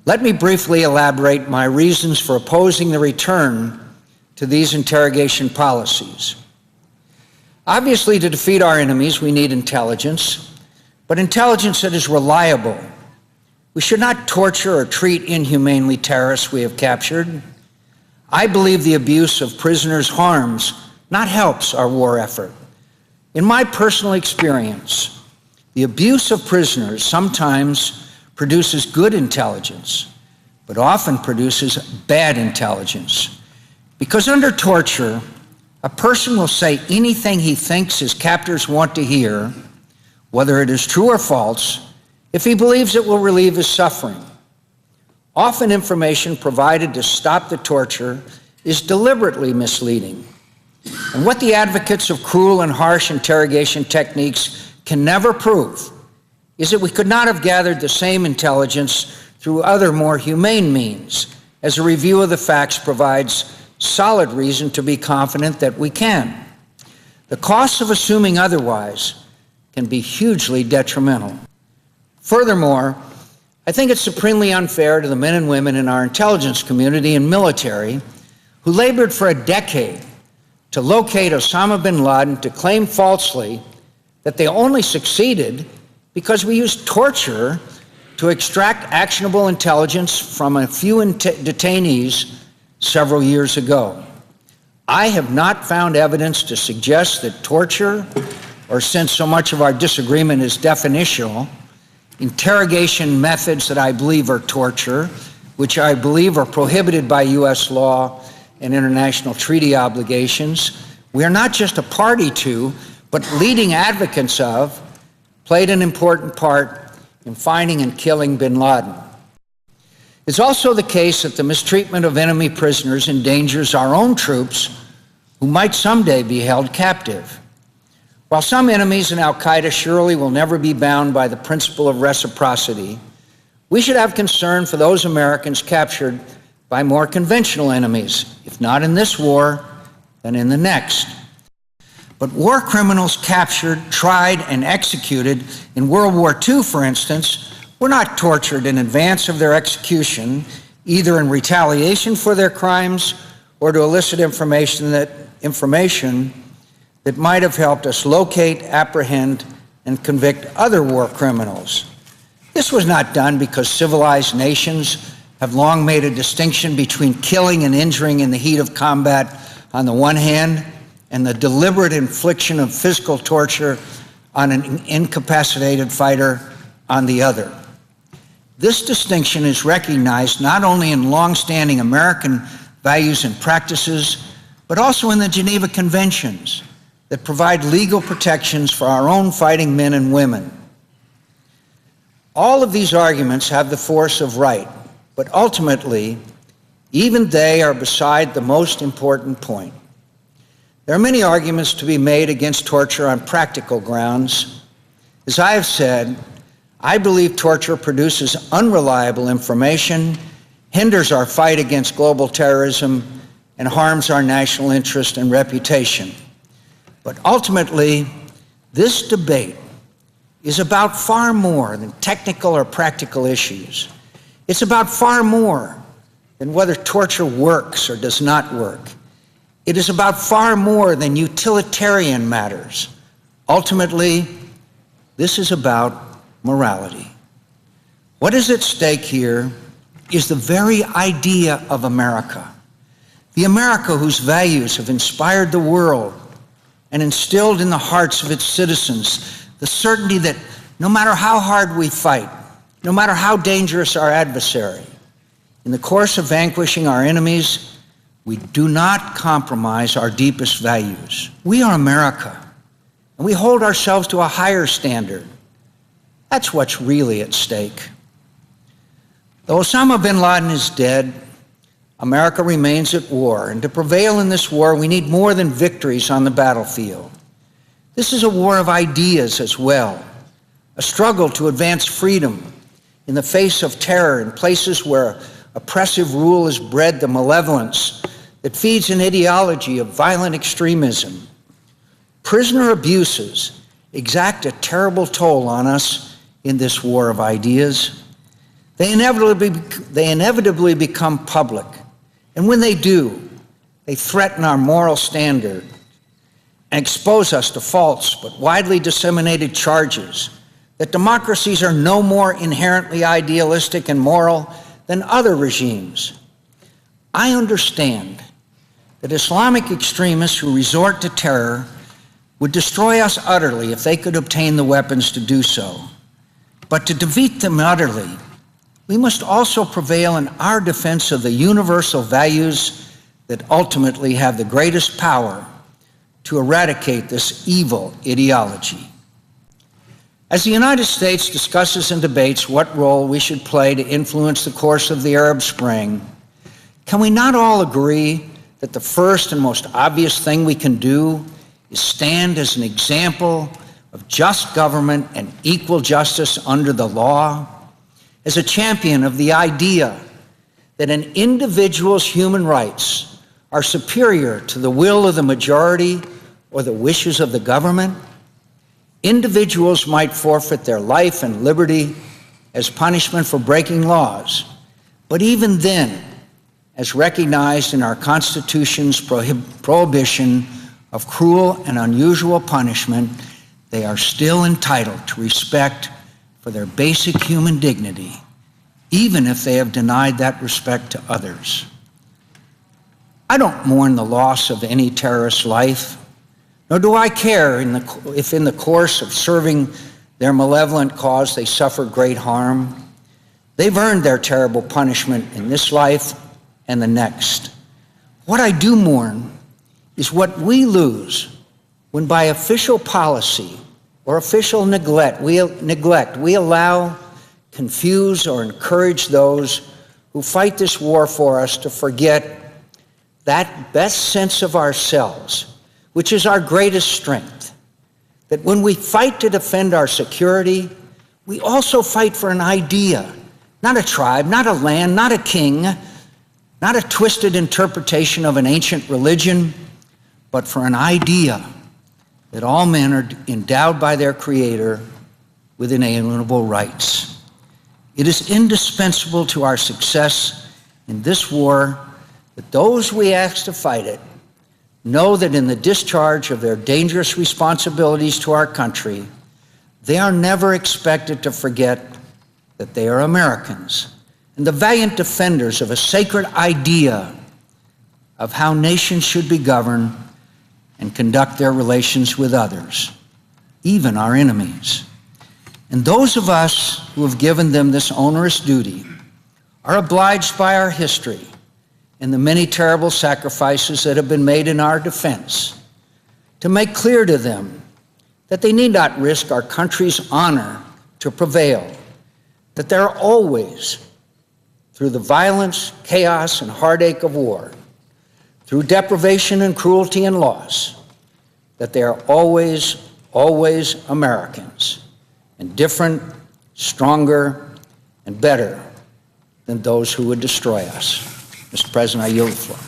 Let me briefly elaborate my reasons for opposing the return to these interrogation policies. Obviously, to defeat our enemies, we need intelligence, but intelligence that is reliable. We should not torture or treat inhumanely terrorists we have captured. I believe the abuse of prisoners harms, not helps, our war effort. In my personal experience, the abuse of prisoners sometimes produces good intelligence, but often produces bad intelligence. Because under torture, a person will say anything he thinks his captors want to hear, whether it is true or false, if he believes it will relieve his suffering. Often information provided to stop the torture is deliberately misleading. And what the advocates of cruel and harsh interrogation techniques can never prove is that we could not have gathered the same intelligence through other more humane means, as a review of the facts provides solid reason to be confident that we can. The costs of assuming otherwise can be hugely detrimental. Furthermore, I think it's supremely unfair to the men and women in our intelligence community and military who labored for a decade to locate Osama bin Laden to claim falsely that they only succeeded because we used torture to extract actionable intelligence from a few detainees several years ago. I have not found evidence to suggest that torture, or since so much of our disagreement is definitional, interrogation methods that I believe are torture, which I believe are prohibited by U.S. law and international treaty obligations, we are not just a party to, but leading advocates of, played an important part in finding and killing bin Laden. It's also the case that the mistreatment of enemy prisoners endangers our own troops who might someday be held captive. While some enemies in al-Qaeda surely will never be bound by the principle of reciprocity, we should have concern for those Americans captured by more conventional enemies, if not in this war, then in the next. But war criminals captured, tried, and executed in World War II, for instance, were not tortured in advance of their execution, either in retaliation for their crimes or to elicit information that might have helped us locate, apprehend, and convict other war criminals. This was not done because civilized nations have long made a distinction between killing and injuring in the heat of combat on the one hand, and the deliberate infliction of physical torture on an incapacitated fighter on the other. This distinction is recognized not only in long-standing American values and practices, but also in the Geneva Conventions that provide legal protections for our own fighting men and women. All of these arguments have the force of right, but ultimately, even they are beside the most important point. There are many arguments to be made against torture on practical grounds. As I have said, I believe torture produces unreliable information, hinders our fight against global terrorism, and harms our national interest and reputation. But ultimately, this debate is about far more than technical or practical issues. It's about far more than whether torture works or does not work. It is about far more than utilitarian matters. Ultimately, this is about morality. What is at stake here is the very idea of America, the America whose values have inspired the world and instilled in the hearts of its citizens the certainty that no matter how hard we fight, no matter how dangerous our adversary, in the course of vanquishing our enemies, we do not compromise our deepest values. We are America, and we hold ourselves to a higher standard. That's what's really at stake. Though Osama bin Laden is dead, America remains at war, and to prevail in this war, we need more than victories on the battlefield. This is a war of ideas as well, a struggle to advance freedom in the face of terror in places where oppressive rule has bred the malevolence that feeds an ideology of violent extremism. Prisoner abuses exact a terrible toll on us in this war of ideas. They inevitably become public. And when they do, they threaten our moral standard and expose us to false but widely disseminated charges that democracies are no more inherently idealistic and moral than other regimes. I understand that Islamic extremists who resort to terror would destroy us utterly if they could obtain the weapons to do so. But to defeat them utterly, we must also prevail in our defense of the universal values that ultimately have the greatest power to eradicate this evil ideology. As the United States discusses and debates what role we should play to influence the course of the Arab Spring, can we not all agree that the first and most obvious thing we can do is stand as an example of just government and equal justice under the law, as a champion of the idea that an individual's human rights are superior to the will of the majority or the wishes of the government? Individuals might forfeit their life and liberty as punishment for breaking laws, but even then, as recognized in our Constitution's prohibition of cruel and unusual punishment, they are still entitled to respect for their basic human dignity, even if they have denied that respect to others. I don't mourn the loss of any terrorist's life, nor do I care if in the course of serving their malevolent cause they suffer great harm. They've earned their terrible punishment in this life and the next. What I do mourn is what we lose when by official policy or official neglect we allow, confuse, or encourage those who fight this war for us to forget that best sense of ourselves, which is our greatest strength. That when we fight to defend our security, we also fight for an idea, not a tribe, not a land, not a king, not a twisted interpretation of an ancient religion, but for an idea that all men are endowed by their Creator with inalienable rights. It is indispensable to our success in this war that those we ask to fight it know that in the discharge of their dangerous responsibilities to our country, they are never expected to forget that they are Americans and the valiant defenders of a sacred idea of how nations should be governed and conduct their relations with others, even our enemies. And those of us who have given them this onerous duty are obliged by our history and the many terrible sacrifices that have been made in our defense to make clear to them that they need not risk our country's honor to prevail, that there are always, through the violence, chaos, and heartache of war, through deprivation and cruelty and loss, that they are always Americans, and different, stronger, and better than those who would destroy us. Mr. President, I yield the floor.